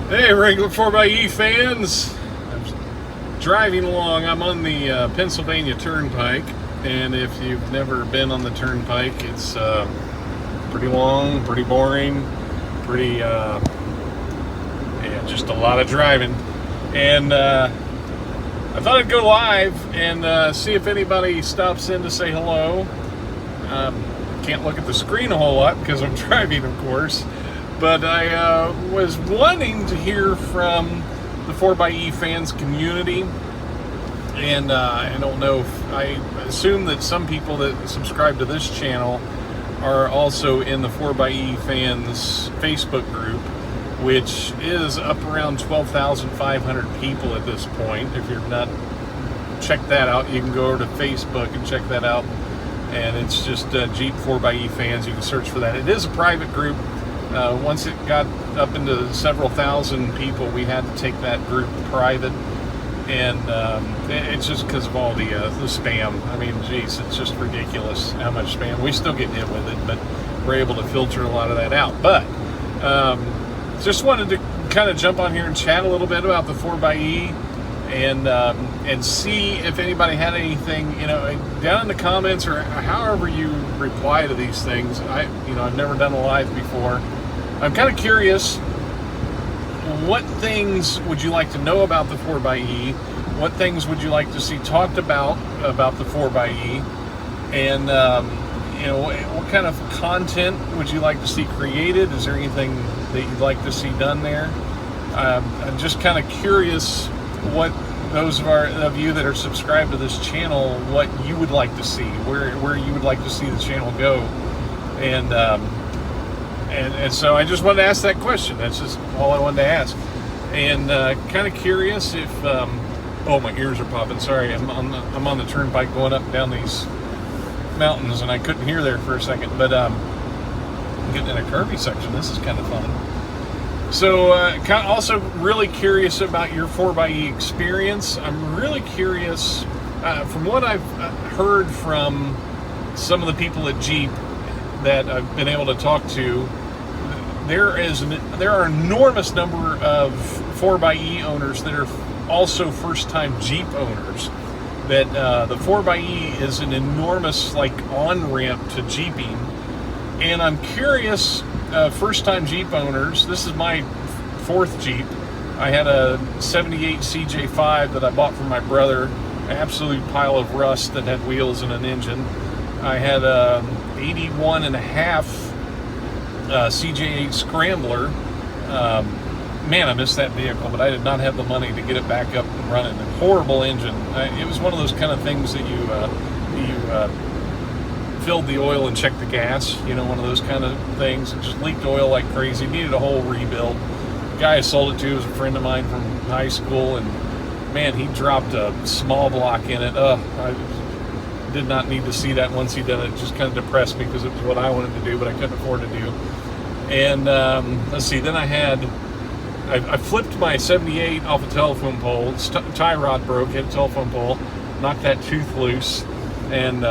Hey, Wrangler 4xe fans. I'm driving along. I'm on the Pennsylvania Turnpike, and if you've never been on the Turnpike, it's pretty long, pretty boring, pretty, just a lot of driving. And I thought I'd go live and see if anybody stops in to say hello. Can't look at the screen a whole lot because I'm driving, of course. But I was wanting to hear from the 4xe fans community, and I don't know if I assume that some people that subscribe to this channel are also in the 4xe fans Facebook group, which is up around 12,500 people at this point. If you're not checked that out, you can go over to Facebook and check that out, and it's just Jeep 4xe fans. You can search for that. It is a private group. Once it got up into several thousand people, we had to take that group private, and it's just because of all the spam. I mean, geez, it's just ridiculous how much spam. We still get hit with it, but we're able to filter a lot of that out. But just wanted to kind of jump on here and chat a little bit about the 4xe, and see if anybody had anything, down in the comments or however you reply to these things. I've never done a live before. I'm kind of curious, what things would you like to know about the 4xe? What things would you like to see talked about the 4xe? And, what kind of content would you like to see created? Is there anything that you'd like to see done there? I'm just kind of curious what those of you that are subscribed to this channel, what you would like to see, where you would like to see the channel go. And so I just wanted to ask that question. That's just all I wanted to ask. And kind of curious if, oh, my ears are popping. Sorry, I'm on the turnpike going up and down these mountains, and I couldn't hear there for a second. But I'm getting in a curvy section. This is kind of fun. So kind of also really curious about your 4xe experience. I'm really curious, from what I've heard from some of the people at Jeep that I've been able to talk to, there are an enormous number of 4xe owners that are also first-time Jeep owners. That the 4xe is an enormous on-ramp to Jeeping, and I'm curious, first-time Jeep owners. This is my fourth Jeep. I had a '78 CJ5 that I bought from my brother, an absolute pile of rust that had wheels and an engine. I had a 81 and a half CJ8 Scrambler. Man, I missed that vehicle, but I did not have the money to get it back up and running. A horrible engine. It was one of those kind of things that you filled the oil and checked the gas. One of those kind of things. It just leaked oil like crazy. Needed a whole rebuild. The guy I sold it to was a friend of mine from high school, and man, he dropped a small block in it. I did not need to see that once he did it. It just kind of depressed me because it was what I wanted to do, but I couldn't afford to do. And let's see, then I flipped my '78 off a telephone pole. Its tie rod broke, hit a telephone pole, knocked that tooth loose, and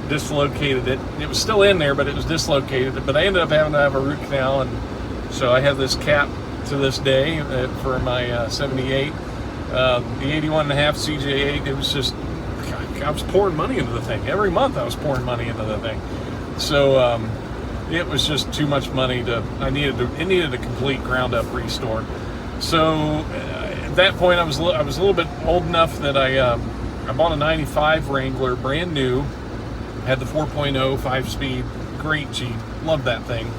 dislocated it. It was still in there, but it was dislocated. But I ended up having to have a root canal, and so I have this cap to this day for my '78. The 81 and a half CJ8, it was just, I was pouring money into the thing. Every month I was pouring money into the thing. So it was just too much money it needed a complete ground up restore. So at that point I was a little bit old enough that I bought a '95 Wrangler, brand new, had the 4.0 5-speed, great Jeep, loved that thing.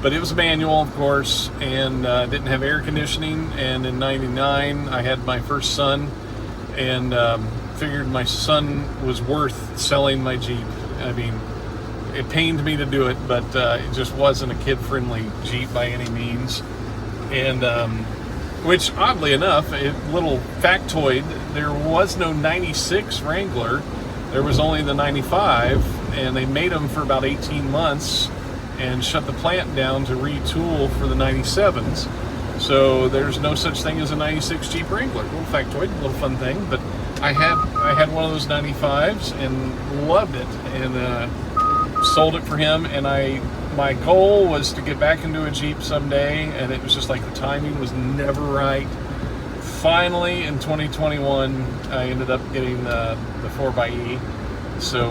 But it was a manual, of course, and didn't have air conditioning. And in '99 I had my first son, and figured my son was worth selling my Jeep. I mean, it pained me to do it, but it just wasn't a kid-friendly Jeep by any means. And which, oddly enough, a little factoid, there was no '96 Wrangler. There was only the '95, and they made them for about 18 months and shut the plant down to retool for the '97s. So there's no such thing as a '96 Jeep Wrangler. A little factoid, a little fun thing, but I had one of those '95s and loved it, and sold it for him, and I my goal was to get back into a Jeep someday, and it was just like the timing was never right. Finally, in 2021, I ended up getting the 4xe. So,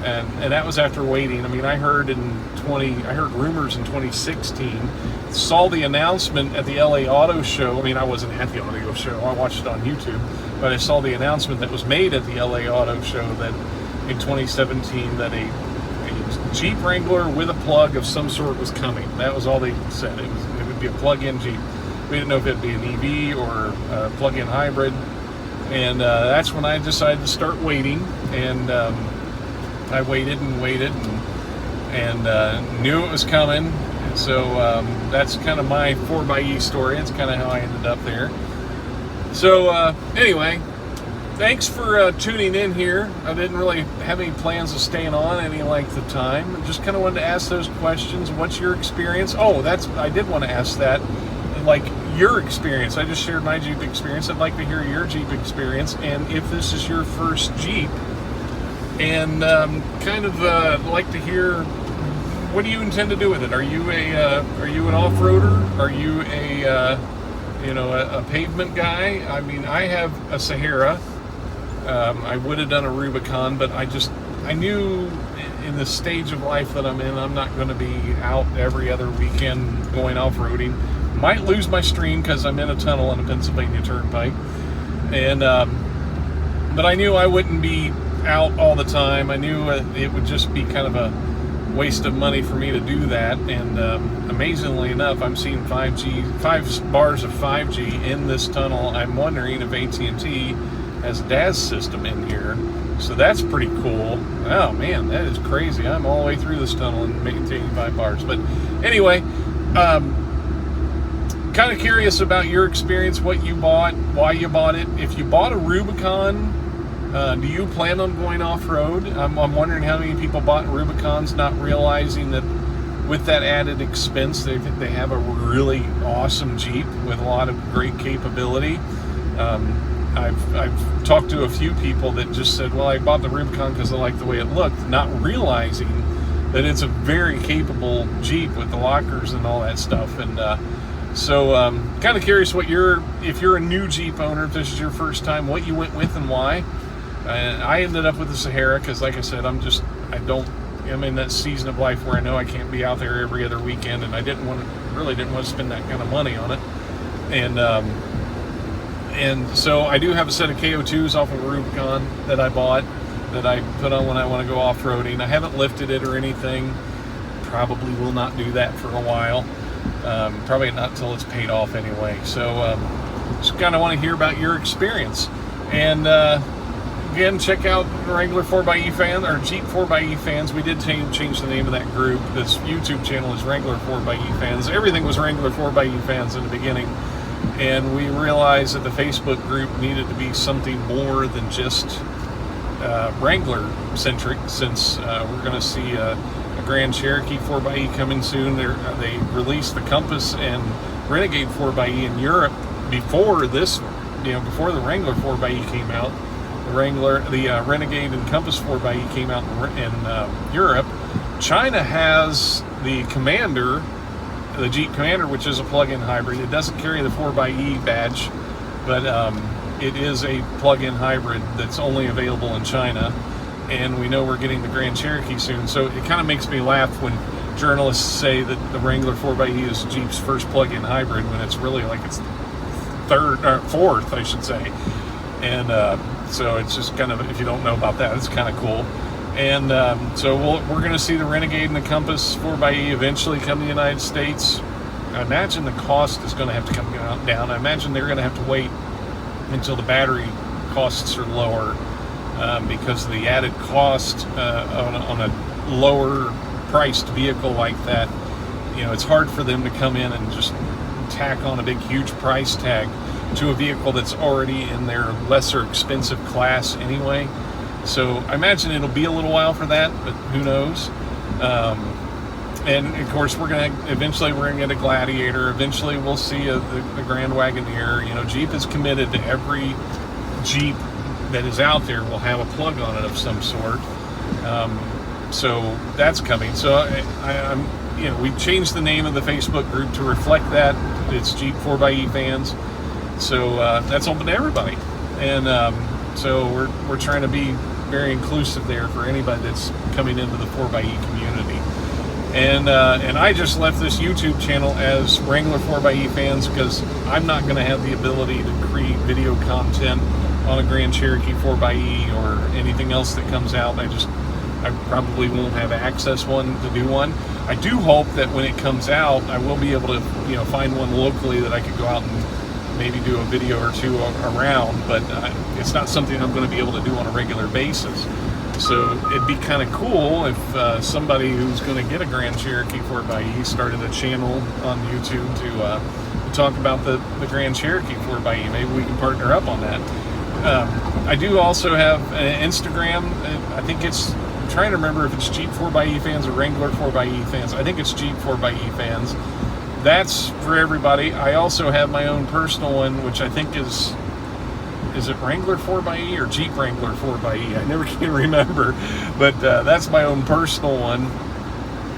and that was after waiting. I mean, I heard rumors in 2016, saw the announcement at the LA Auto Show. I mean, I wasn't at the auto show, I watched it on YouTube, but I saw the announcement that was made at the LA Auto Show that in 2017 that a Jeep Wrangler with a plug of some sort was coming. That was all they said. It would be a plug-in Jeep. We didn't know if it'd be an EV or a plug-in hybrid. And that's when I decided to start waiting. And I waited and waited and knew it was coming. And so that's kind of my 4xe story. That's kind of how I ended up there. So anyway, thanks for tuning in here. I didn't really have any plans of staying on any length of time. I just kind of wanted to ask those questions. What's your experience? Oh, I did want to ask that. Like your experience. I just shared my Jeep experience. I'd like to hear your Jeep experience, and if this is your first Jeep, and kind of like to hear what do you intend to do with it. Are you an off-roader? Are you a pavement guy? I mean, I have a Sahara. I would have done a Rubicon, but I knew in the stage of life that I'm in, I'm not going to be out every other weekend going off-roading. Might lose my stream because I'm in a tunnel on the Pennsylvania Turnpike, and but I knew I wouldn't be out all the time. I knew it would just be kind of a waste of money for me to do that. And amazingly enough, I'm seeing 5 bars of 5G in this tunnel. I'm wondering if AT&T has a DAS system in here, so that's pretty cool. Oh man, that is crazy. I'm all the way through this tunnel and maintaining 5 bars. But anyway, kind of curious about your experience, what you bought, why you bought it. If you bought a Rubicon, do you plan on going off-road? I'm wondering how many people bought Rubicons not realizing that with that added expense, they have a really awesome Jeep with a lot of great capability. I've talked to a few people that just said, well, I bought the Rubicon because I like the way it looked, not realizing that it's a very capable Jeep with the lockers and all that stuff. And so kind of curious if you're a new Jeep owner, if this is your first time, what you went with and why. I ended up with the Sahara because, like I said, I'm in that season of life where I know I can't be out there every other weekend, and I really didn't want to spend that kind of money on it. And so I do have a set of KO2s off of a Rubicon that I bought that I put on when I want to go off-roading. I haven't lifted it or anything. Probably will not do that for a while. Probably not until it's paid off anyway. So just kind of want to hear about your experience. And again, check out Wrangler 4xe fan or Jeep 4xe fans. We did change the name of that group. This YouTube channel is Wrangler 4xe fans. Everything was Wrangler 4xe fans in the beginning, and we realized that the Facebook group needed to be something more than just Wrangler centric, since we're going to see a Grand Cherokee 4xe coming soon. They released the Compass and Renegade 4xe in Europe before this, before the Wrangler 4xe came out. The Renegade and Compass 4xe came out in Europe. China has the Commander, the Jeep Commander, which is a plug-in hybrid. It doesn't carry the 4xe badge, but it is a plug-in hybrid that's only available in China. And we know we're getting the Grand Cherokee soon. So it kind of makes me laugh when journalists say that the Wrangler 4xe is Jeep's first plug-in hybrid, when it's really like it's fourth, I should say. And so it's just kind of, if you don't know about that, it's kind of cool. And so we're going to see the Renegade and the Compass 4xe eventually come to the United States. I imagine the cost is going to have to come down. I imagine they're going to have to wait until the battery costs are lower, because the added cost on a lower priced vehicle like that, it's hard for them to come in and just tack on a big huge price tag to a vehicle that's already in their lesser expensive class anyway. So I imagine it'll be a little while for that, but who knows. And of course eventually we're gonna get a Gladiator. Eventually we'll see the Grand Wagoneer. Jeep is committed to every Jeep that is out there will have a plug on it of some sort. So that's coming. So we changed the name of the Facebook group to reflect that. It's Jeep 4xe fans. So that's open to everybody. And so we're trying to be very inclusive there for anybody that's coming into the 4xe community. And I just left this YouTube channel as Wrangler 4xe fans because I'm not going to have the ability to create video content on a Grand Cherokee 4xe or anything else that comes out. I probably won't have access to do one. I do hope that when it comes out, I will be able to find one locally that I could go out and maybe do a video or two around, but it's not something I'm going to be able to do on a regular basis. So it'd be kind of cool if somebody who's going to get a Grand Cherokee 4xe started a channel on YouTube to talk about the Grand Cherokee 4xe. Maybe we can partner up on that. I do also have an Instagram. I think I'm trying to remember if it's Jeep 4xe fans or Wrangler 4xe fans. I think it's Jeep 4xe fans. That's for everybody. I also have my own personal one, which I think is it Wrangler 4xe or Jeep Wrangler 4xe? I never can remember, but that's my own personal one.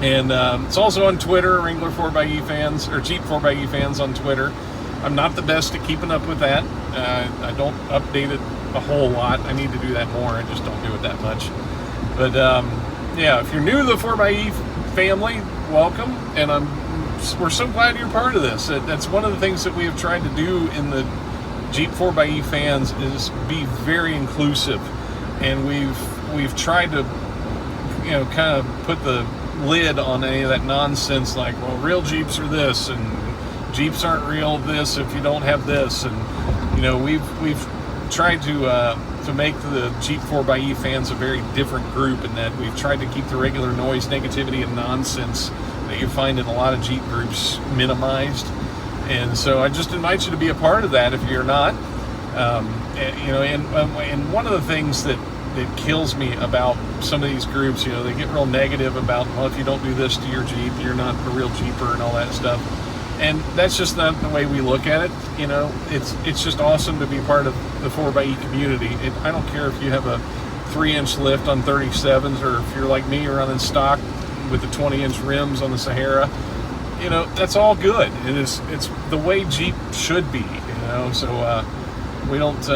And it's also on Twitter, Wrangler 4xe fans, or Jeep 4xe fans on Twitter. I'm not the best at keeping up with that. I don't update it a whole lot. I need to do that more. I just don't do it that much. But yeah, if you're new to the 4xe family, welcome. And we're so glad you're part of this. That's one of the things that we have tried to do in the Jeep 4xe fans is be very inclusive, and we've tried to kind of put the lid on any of that nonsense like, well, real Jeeps are this and Jeeps aren't real this if you don't have this, and we've tried to make the Jeep 4xe fans a very different group in that we've tried to keep the regular noise, negativity, and nonsense that you find in a lot of Jeep groups minimized. And so I just invite you to be a part of that if you're not. And one of the things that kills me about some of these groups, they get real negative about, well, if you don't do this to your Jeep, you're not a real Jeeper and all that stuff. And that's just not the way we look at it. It's just awesome to be part of the 4xe community. I don't care if you have a 3-inch lift on 37s, or if you're like me, you're running stock with the 20-inch rims on the Sahara. That's all good. It's the way Jeep should be. So we don't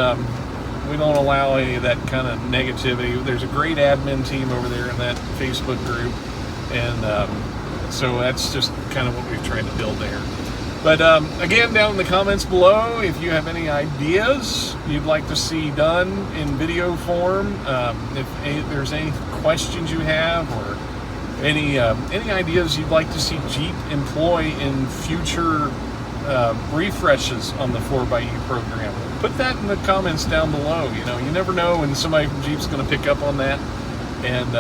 allow any of that kind of negativity. There's a great admin team over there in that Facebook group, and so that's just kind of what we've tried to build there. But again, down in the comments below, if you have any ideas you'd like to see done in video form, if there's any questions you have, or any ideas you'd like to see Jeep employ in future refreshes on the 4xe program, put that in the comments down below. You never know when somebody from Jeep's going to pick up on that, and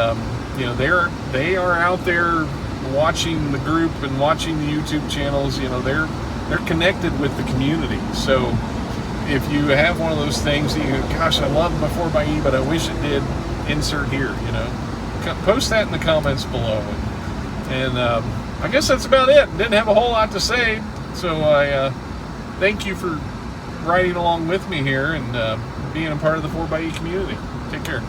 they are out there watching the group and watching the YouTube channels. They're connected with the community. So if you have one of those things that gosh, I love my 4xe, but I wish it did, insert here. Post that in the comments below. And I guess that's about it. Didn't have a whole lot to say, so I thank you for riding along with me here and being a part of the 4xe community. Take care.